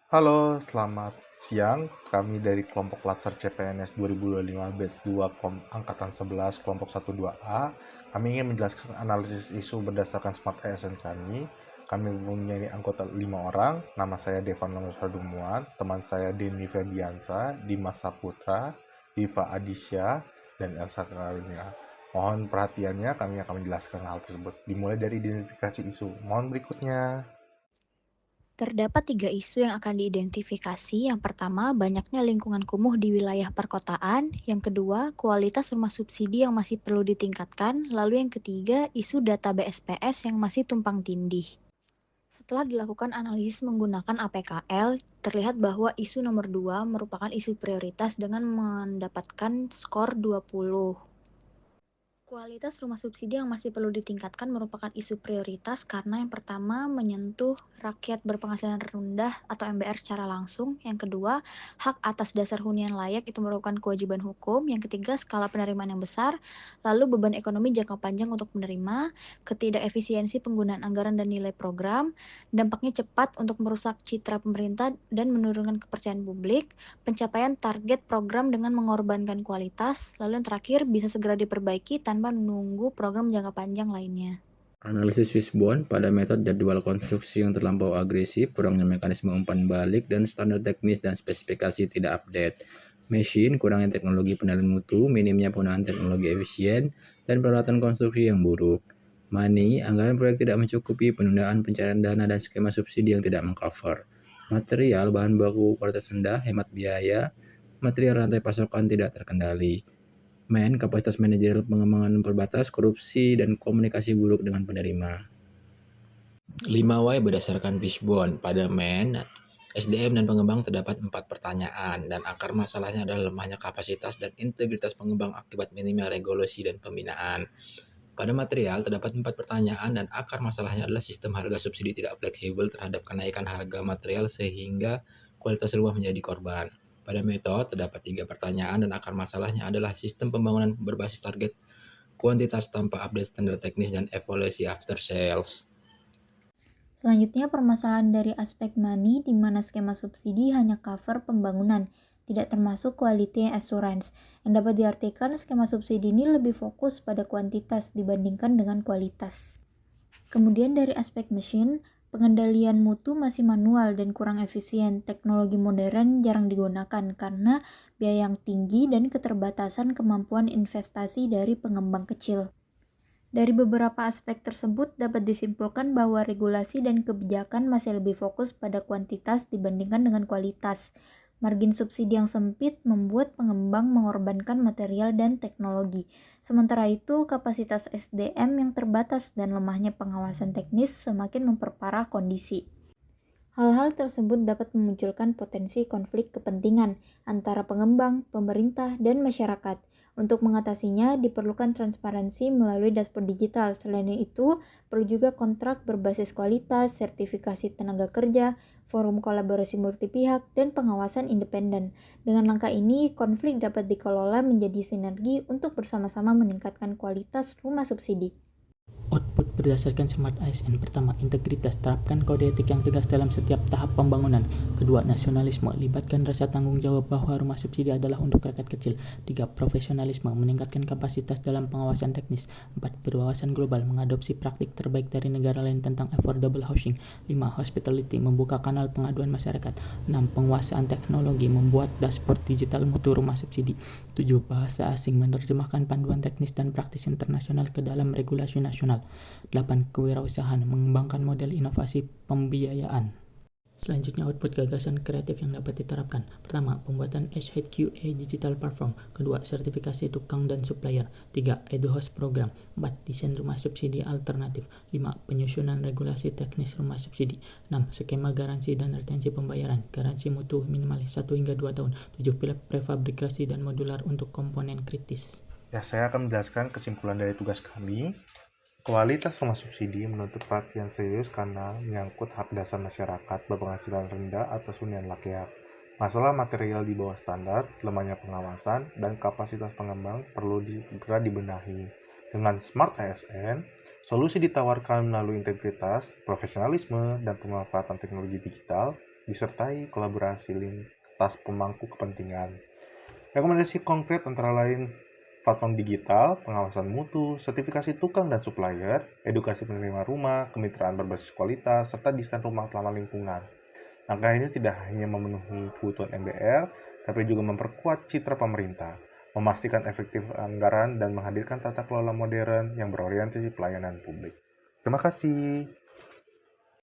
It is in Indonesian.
Halo, selamat siang. Kami dari kelompok Latsar CPNS 2025 Batch 2 Angkatan 11 kelompok 12A. Kami ingin menjelaskan analisis isu berdasarkan Smart ASN kami. Kami mempunyai anggota 5 orang. Nama saya Devan Sadumuan, teman saya Denny Febiansa, Dimas Saputra, Diva Adisya, dan Elsa Karina. Mohon perhatiannya, kami akan menjelaskan hal tersebut. Dimulai dari identifikasi isu. Mohon berikutnya. Terdapat tiga isu yang akan diidentifikasi. Yang pertama, banyaknya lingkungan kumuh di wilayah perkotaan. Yang kedua, kualitas rumah subsidi yang masih perlu ditingkatkan. Lalu yang ketiga, isu data BSPS yang masih tumpang tindih. Setelah dilakukan analisis menggunakan APKL, terlihat bahwa isu nomor 2 merupakan isu prioritas dengan mendapatkan skor 20. Kualitas rumah subsidi yang masih perlu ditingkatkan merupakan isu prioritas karena yang pertama menyentuh rakyat berpenghasilan rendah atau MBR secara langsung, yang kedua hak atas dasar hunian layak itu merupakan kewajiban hukum, yang ketiga skala penerimaan yang besar, lalu beban ekonomi jangka panjang untuk penerima, ketidakefisiensi penggunaan anggaran dan nilai program, dampaknya cepat untuk merusak citra pemerintah dan menurunkan kepercayaan publik, pencapaian target program dengan mengorbankan kualitas, lalu yang terakhir bisa segera diperbaiki tanpa menunggu program jangka panjang lainnya. Analisis fishbone pada metode jadwal konstruksi yang terlampau agresif, kurangnya mekanisme umpan balik, dan standar teknis dan spesifikasi tidak update. Mesin, kurangnya teknologi penilaian mutu, minimnya penggunaan teknologi efisien, dan peralatan konstruksi yang buruk. Money, anggaran proyek tidak mencukupi, penundaan pencairan dana dan skema subsidi yang tidak mengcover. Material, bahan baku kualitas rendah, hemat biaya, material rantai pasokan tidak terkendali. Kapasitas manajerial pengembangan terbatas, korupsi, dan komunikasi buruk dengan penerima. 5Y berdasarkan Fishbone. Pada SDM dan pengembang terdapat 4 pertanyaan, dan akar masalahnya adalah lemahnya kapasitas dan integritas pengembang akibat minimnya regulasi dan pembinaan. Pada material terdapat 4 pertanyaan, dan akar masalahnya adalah sistem harga subsidi tidak fleksibel terhadap kenaikan harga material sehingga kualitas rumah menjadi korban. Pada metode terdapat 3 pertanyaan, dan akar masalahnya adalah sistem pembangunan berbasis target kuantitas tanpa update standar teknis dan evaluasi after sales. Selanjutnya, permasalahan dari aspek money di mana skema subsidi hanya cover pembangunan, tidak termasuk quality assurance. Yang dapat diartikan, skema subsidi ini lebih fokus pada kuantitas dibandingkan dengan kualitas. Kemudian dari aspek mesin, pengendalian mutu masih manual dan kurang efisien. Teknologi modern jarang digunakan karena biaya yang tinggi dan keterbatasan kemampuan investasi dari pengembang kecil. Dari beberapa aspek tersebut dapat disimpulkan bahwa regulasi dan kebijakan masih lebih fokus pada kuantitas dibandingkan dengan kualitas. Margin subsidi yang sempit membuat pengembang mengorbankan material dan teknologi. Sementara itu, kapasitas SDM yang terbatas dan lemahnya pengawasan teknis semakin memperparah kondisi. Hal-hal tersebut dapat memunculkan potensi konflik kepentingan antara pengembang, pemerintah, dan masyarakat. Untuk mengatasinya, diperlukan transparansi melalui dashboard digital. Selain itu, perlu juga kontrak berbasis kualitas, sertifikasi tenaga kerja, forum kolaborasi multipihak, dan pengawasan independen. Dengan langkah ini, konflik dapat dikelola menjadi sinergi untuk bersama-sama meningkatkan kualitas rumah subsidi. Output berdasarkan Smart ASN. Pertama, integritas. Terapkan kode etik yang tegas dalam setiap tahap pembangunan. Kedua, nasionalisme. Libatkan rasa tanggung jawab bahwa rumah subsidi adalah untuk rakyat kecil. Tiga, profesionalisme. Meningkatkan kapasitas dalam pengawasan teknis. Empat, berwawasan global. Mengadopsi praktik terbaik dari negara lain tentang affordable housing. Lima, hospitality. Membuka kanal pengaduan masyarakat. Enam, penguasaan teknologi. Membuat dashboard digital mutu rumah subsidi. Tujuh, bahasa asing. Menerjemahkan panduan teknis dan praktis internasional ke dalam regulasi nasional. 8. Kewirausahaan, mengembangkan model inovasi pembiayaan. Selanjutnya, output gagasan kreatif yang dapat diterapkan. Pertama, pembuatan HHQA Digital Platform. Kedua, sertifikasi tukang dan supplier. 3. EduHost Program. 4. Desain rumah subsidi alternatif. 5. Penyusunan regulasi teknis rumah subsidi. 6. Skema garansi dan retensi pembayaran. Garansi mutu minimal 1 hingga 2 tahun. 7. Prefabrikasi dan modular untuk komponen kritis. Ya, saya akan menjelaskan kesimpulan dari tugas kami. Kualitas rumah subsidi menuntut perhatian serius karena menyangkut hak dasar masyarakat berpenghasilan rendah atas hunian layak. Masalah material di bawah standar, lemahnya pengawasan, dan kapasitas pengembang perlu segera dibenahi. Dengan Smart ASN, solusi ditawarkan melalui integritas, profesionalisme, dan pemanfaatan teknologi digital disertai kolaborasi lintas pemangku kepentingan. Rekomendasi konkret antara lain platform digital, pengawasan mutu, sertifikasi tukang dan supplier, edukasi penerima rumah, kemitraan berbasis kualitas, serta desain rumah ramah lingkungan. Langkah ini tidak hanya memenuhi kebutuhan MBR, tapi juga memperkuat citra pemerintah, memastikan efektif anggaran, dan menghadirkan tata kelola modern yang berorientasi pelayanan publik. Terima kasih.